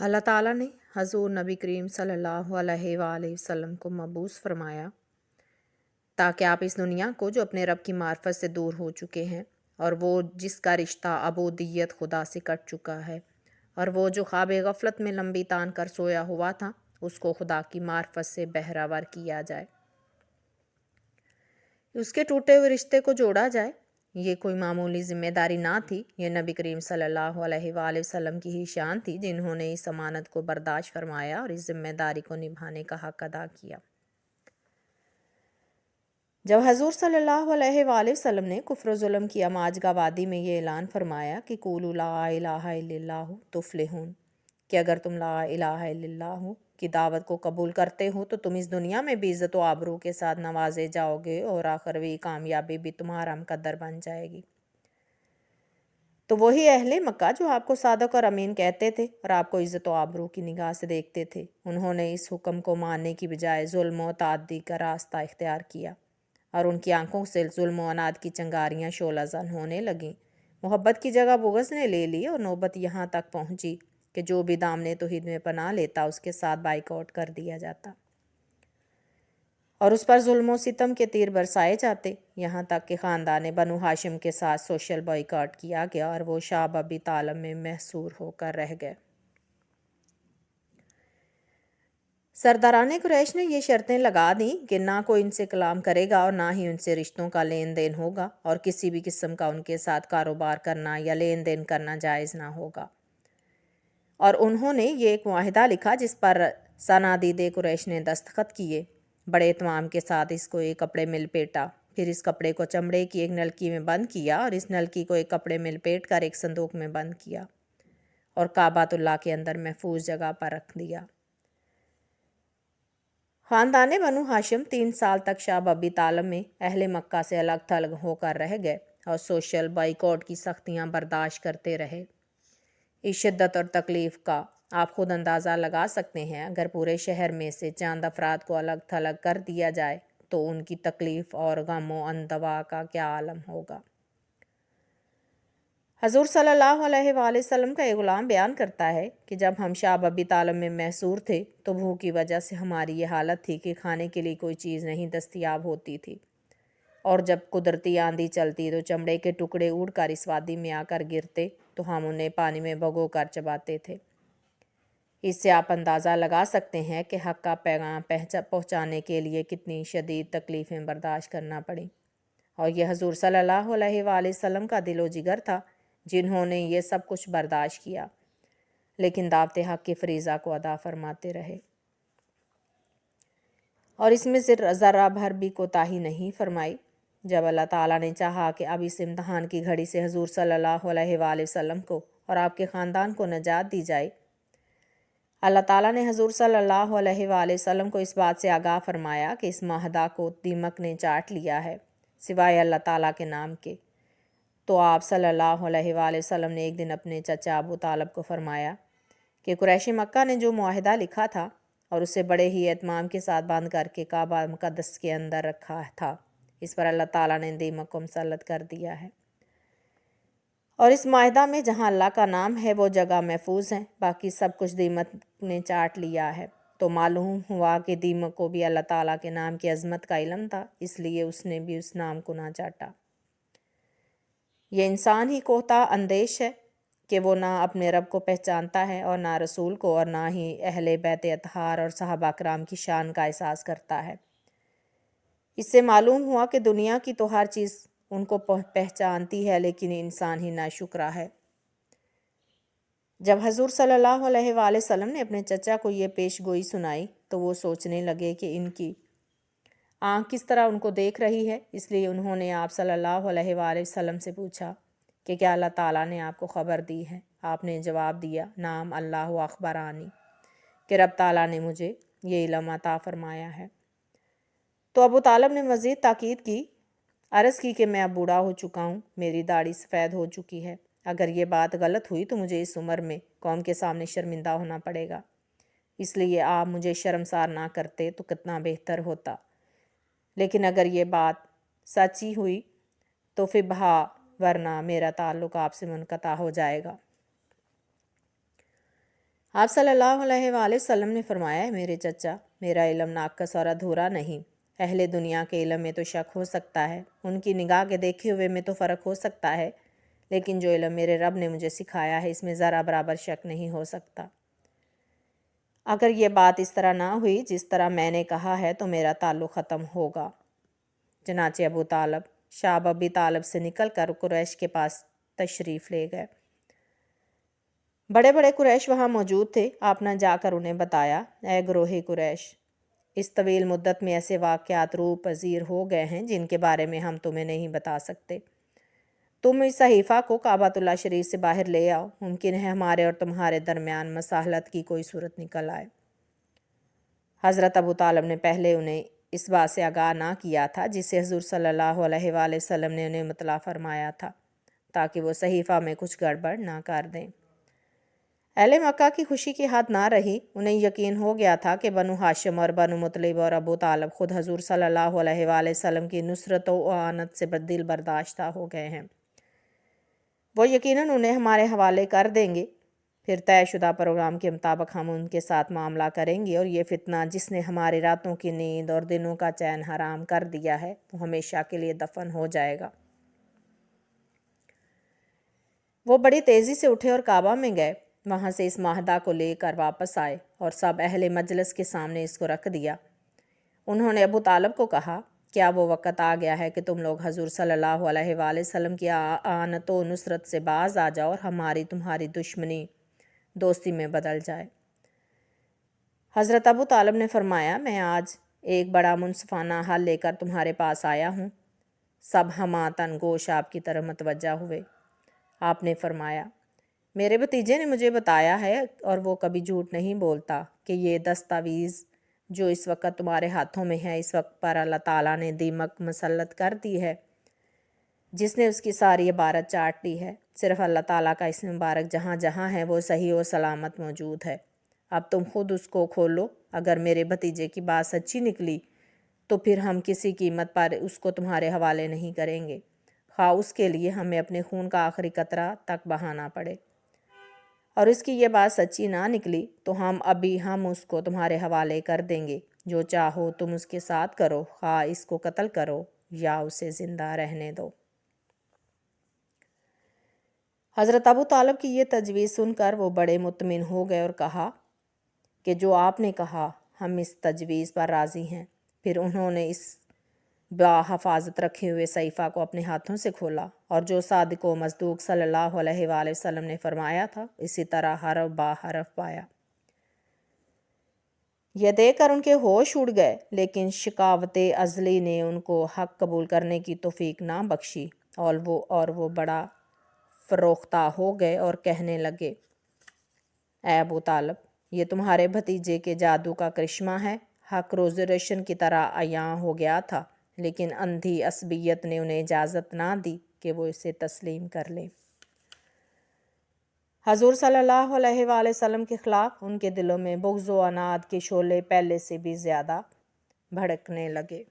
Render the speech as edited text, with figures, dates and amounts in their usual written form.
اللہ تعالیٰ نے حضور نبی کریم صلی اللہ علیہ وآلہ وسلم کو مبعوث فرمایا تاکہ آپ اس دنیا کو جو اپنے رب کی معرفت سے دور ہو چکے ہیں اور وہ جس کا رشتہ عبودیت خدا سے کٹ چکا ہے اور وہ جو خواب غفلت میں لمبی تان کر سویا ہوا تھا اس کو خدا کی معرفت سے بہرہ ور کیا جائے، اس کے ٹوٹے ہوئے رشتے کو جوڑا جائے۔ یہ کوئی معمولی ذمہ داری نہ تھی، یہ نبی کریم صلی اللہ علیہ وآلہ وسلم کی ہی شان تھی جنہوں نے اس امانت کو برداشت فرمایا اور اس ذمہ داری کو نبھانے کا حق ادا کیا۔ جب حضور صلی اللہ علیہ وآلہ وسلم نے کفر و ظلم کی اماجگاہ وادی میں یہ اعلان فرمایا کہ قولوا لا الہ الا اللہ تفلحون، کہ اگر تم لا الہ الا اللہ کی دعوت کو قبول کرتے ہو تو تم اس دنیا میں بھی عزت و آبرو کے ساتھ نوازے جاؤ گے اور آخروی کامیابی بھی تمہارا مقدر بن جائے گی۔ تو وہی اہل مکہ جو آپ کو صادق اور امین کہتے تھے اور آپ کو عزت و آبرو کی نگاہ سے دیکھتے تھے، انہوں نے اس حکم کو ماننے کی بجائے ظلم و تعدی کا راستہ اختیار کیا اور ان کی آنکھوں سے ظلم و عناد کی چنگاریاں شعلہ زن ہونے لگیں۔ محبت کی جگہ بغض نے لے لی اور نوبت یہاں تک پہنچی کہ جو بھی دامن توحید میں پناہ لیتا اس کے ساتھ بائیکاٹ کر دیا جاتا اور اس پر ظلم و ستم کے تیر برسائے جاتے، یہاں تک کہ خاندان بنو ہاشم کے ساتھ سوشل بائیکاٹ کیا گیا اور وہ شعب ابی طالب میں محصور ہو کر رہ گئے۔ سرداران قریش نے یہ شرطیں لگا دیں کہ نہ کوئی ان سے کلام کرے گا اور نہ ہی ان سے رشتوں کا لین دین ہوگا اور کسی بھی قسم کا ان کے ساتھ کاروبار کرنا یا لین دین کرنا جائز نہ ہوگا، اور انہوں نے یہ ایک معاہدہ لکھا جس پر صنادید قریش نے دستخط کیے۔ بڑے اہتمام کے ساتھ اس کو ایک کپڑے میں لپیٹا، پھر اس کپڑے کو چمڑے کی ایک نلکی میں بند کیا اور اس نلکی کو ایک کپڑے میں لپیٹ کر ایک صندوق میں بند کیا اور کعبۃ اللہ کے اندر محفوظ جگہ پر رکھ دیا۔ خاندان بنو ہاشم 3 سال تک شعب ابی طالب میں اہل مکہ سے الگ تھلگ ہو کر رہ گئے اور سوشل بائیکاٹ کی سختیاں برداشت کرتے رہے۔ اس شدت اور تکلیف کا آپ خود اندازہ لگا سکتے ہیں۔ اگر پورے شہر میں سے چند افراد کو الگ تھلگ کر دیا جائے تو ان کی تکلیف اور غم و اندوا کا کیا عالم ہوگا۔ حضور صلی اللہ علیہ وآلہ وسلم کا ایک غلام بیان کرتا ہے کہ جب ہم شعب ابی طالب میں محصور تھے تو بھوک کی وجہ سے ہماری یہ حالت تھی کہ کھانے کے لیے کوئی چیز نہیں دستیاب ہوتی تھی، اور جب قدرتی آندھی چلتی تو چمڑے کے ٹکڑے اڑ کر اس وادی میں آ کر گرتے تو ہم انہیں پانی میں بھگو کر چباتے تھے۔ اس سے آپ اندازہ لگا سکتے ہیں کہ حق کا پیغام پہنچانے کے لیے کتنی شدید تکلیفیں برداشت کرنا پڑیں، اور یہ حضور صلی اللہ علیہ وآلہ وسلم کا دل و جگر تھا جنہوں نے یہ سب کچھ برداشت کیا لیکن دعوت حق کے فریضہ کو ادا فرماتے رہے اور اس میں ذرہ بھر بھی کوتاہی نہیں فرمائی۔ جب اللہ تعالیٰ نے چاہا کہ اب اس امتحان کی گھڑی سے حضور صلی اللہ علیہ وآلہ وسلم کو اور آپ کے خاندان کو نجات دی جائے، اللہ تعالیٰ نے حضور صلی اللہ علیہ وآلہ وسلم کو اس بات سے آگاہ فرمایا کہ اس معاہدہ کو دیمک نے چاٹ لیا ہے سوائے اللہ تعالیٰ کے نام کے۔ تو آپ صلی اللہ علیہ وآلہ وسلم نے ایک دن اپنے چچا ابو طالب کو فرمایا کہ قریش مکہ نے جو معاہدہ لکھا تھا اور اسے بڑے ہی اہتمام کے ساتھ بند کر کے کعبہ مقدس کے اندر رکھا تھا، اس پر اللہ تعالیٰ نے دیمک کو مسلط کر دیا ہے، اور اس معاہدہ میں جہاں اللہ کا نام ہے وہ جگہ محفوظ ہے، باقی سب کچھ دیمک نے چاٹ لیا ہے۔ تو معلوم ہوا کہ دیمک کو بھی اللہ تعالیٰ کے نام کی عظمت کا علم تھا، اس لیے اس نے بھی اس نام کو نہ چاٹا۔ یہ انسان ہی کوتا اندیش ہے کہ وہ نہ اپنے رب کو پہچانتا ہے اور نہ رسول کو، اور نہ ہی اہل بیت اطہار اور صحابہ کرام کی شان کا احساس کرتا ہے۔ اس سے معلوم ہوا کہ دنیا کی تو ہر چیز ان کو پہچانتی ہے لیکن انسان ہی ناشکرا ہے۔ جب حضور صلی اللہ علیہ وآلہ وسلم نے اپنے چچا کو یہ پیش گوئی سنائی تو وہ سوچنے لگے کہ ان کی آنکھ کس طرح ان کو دیکھ رہی ہے، اس لیے انہوں نے آپ صلی اللہ علیہ وآلہ وسلم سے پوچھا کہ کیا اللہ تعالیٰ نے آپ کو خبر دی ہے؟ آپ نے جواب دیا، نعم اللہ اخبرانی، کہ رب تعالیٰ نے مجھے یہ علم عطا فرمایا ہے۔ تو ابو طالب نے مزید تاکید کی، عرض کی کہ میں اب بوڑھا ہو چکا ہوں، میری داڑھی سفید ہو چکی ہے، اگر یہ بات غلط ہوئی تو مجھے اس عمر میں قوم کے سامنے شرمندہ ہونا پڑے گا، اس لیے آپ مجھے شرمسار نہ کرتے تو کتنا بہتر ہوتا، لیکن اگر یہ بات سچی ہوئی تو پھر بہا، ورنہ میرا تعلق آپ سے منقطع ہو جائے گا۔ آپ صلی اللہ علیہ وآلہ وسلم نے فرمایا، میرے چچا، میرا علم ناقص اور ادھورا نہیں۔ اہل دنیا کے علم میں تو شک ہو سکتا ہے، ان کی نگاہ کے دیکھے ہوئے میں تو فرق ہو سکتا ہے، لیکن جو علم میرے رب نے مجھے سکھایا ہے اس میں ذرا برابر شک نہیں ہو سکتا۔ اگر یہ بات اس طرح نہ ہوئی جس طرح میں نے کہا ہے تو میرا تعلق ختم ہوگا۔ چنانچہ ابو طالب شعب ابی طالب سے نکل کر قریش کے پاس تشریف لے گئے۔ بڑے بڑے قریش وہاں موجود تھے۔ آپ نے جا کر انہیں بتایا، اے گروہ قریش، اس طویل مدت میں ایسے واقعات روح پذیر ہو گئے ہیں جن کے بارے میں ہم تمہیں نہیں بتا سکتے۔ تم اس صحیفہ کو کعبۃ اللہ شریف سے باہر لے آؤ، ممکن ہے ہمارے اور تمہارے درمیان مصالحت کی کوئی صورت نکل آئے۔ حضرت ابو طالب نے پہلے انہیں اس بات سے آگاہ نہ کیا تھا جسے حضور صلی اللہ علیہ وآلہ وسلم نے انہیں مطلع فرمایا تھا، تاکہ وہ صحیفہ میں کچھ گڑبڑ نہ کر دیں۔ اہل مکہ کی خوشی کی حد نہ رہی۔ انہیں یقین ہو گیا تھا کہ بنو ہاشم اور بنو مطلب اور ابو طالب خود حضور صلی اللہ علیہ وآلہ وسلم کی نصرت و اعانت سے دل برداشتہ ہو گئے ہیں۔ وہ یقیناً انہیں ہمارے حوالے کر دیں گے، پھر طے شدہ پروگرام کے مطابق ہم ان کے ساتھ معاملہ کریں گے، اور یہ فتنہ جس نے ہماری راتوں کی نیند اور دنوں کا چین حرام کر دیا ہے وہ ہمیشہ کے لیے دفن ہو جائے گا۔ وہ بڑی تیزی سے اٹھے اور کعبہ میں گئے، وہاں سے اس معاہدہ کو لے کر واپس آئے اور سب اہل مجلس کے سامنے اس کو رکھ دیا۔ انہوں نے ابو طالب کو کہا، کیا وہ وقت آ گیا ہے کہ تم لوگ حضور صلی اللہ علیہ وآلہ وسلم کی اعانت و نصرت سے باز آ جاؤ اور ہماری تمہاری دشمنی دوستی میں بدل جائے؟ حضرت ابو طالب نے فرمایا، میں آج ایک بڑا منصفانہ حل لے کر تمہارے پاس آیا ہوں۔ سب ہمہ گوش آپ کی طرف متوجہ ہوئے۔ آپ نے فرمایا، میرے بھتیجے نے مجھے بتایا ہے اور وہ کبھی جھوٹ نہیں بولتا کہ یہ دستاویز جو اس وقت تمہارے ہاتھوں میں ہے، اس وقت پر اللہ تعالیٰ نے دیمک مسلط کر دی ہے جس نے اس کی ساری عبارت چاٹ لی ہے۔ صرف اللہ تعالیٰ کا اسم مبارک جہاں جہاں ہے وہ صحیح و سلامت موجود ہے۔ اب تم خود اس کو کھولو۔ اگر میرے بھتیجے کی بات سچی نکلی تو پھر ہم کسی قیمت پر اس کو تمہارے حوالے نہیں کریں گے، خواہ اس کے لیے ہمیں اپنے خون کا آخری قطرہ تک بہانا پڑے۔ اور اس کی یہ بات سچی نہ نکلی تو ہم اس کو تمہارے حوالے کر دیں گے۔ جو چاہو تم اس کے ساتھ کرو، خواہ اس کو قتل کرو یا اسے زندہ رہنے دو۔ حضرت ابو طالب کی یہ تجویز سن کر وہ بڑے مطمئن ہو گئے اور کہا کہ جو آپ نے کہا ہم اس تجویز پر راضی ہیں۔ پھر انہوں نے اس حفاظت رکھے ہوئے صحیفہ کو اپنے ہاتھوں سے کھولا، اور جو صادق و مصدوق صلی اللہ علیہ وآلہ وسلم نے فرمایا تھا اسی طرح حرف با حرف پایا۔ یہ دیکھ کر ان کے ہوش اڑ گئے، لیکن شقاوت ازلی نے ان کو حق قبول کرنے کی توفیق نہ بخشی، اور وہ بڑا فروختہ ہو گئے اور کہنے لگے، اے ابو طالب، یہ تمہارے بھتیجے کے جادو کا کرشمہ ہے۔ حق روز روشن کی طرح عیاں ہو گیا تھا، لیکن اندھی عصبیت نے انہیں اجازت نہ دی کہ وہ اسے تسلیم کر لیں۔ حضور صلی اللہ علیہ وآلہ وسلم کے خلاف ان کے دلوں میں بغض و عناد کے شعلے پہلے سے بھی زیادہ بھڑکنے لگے۔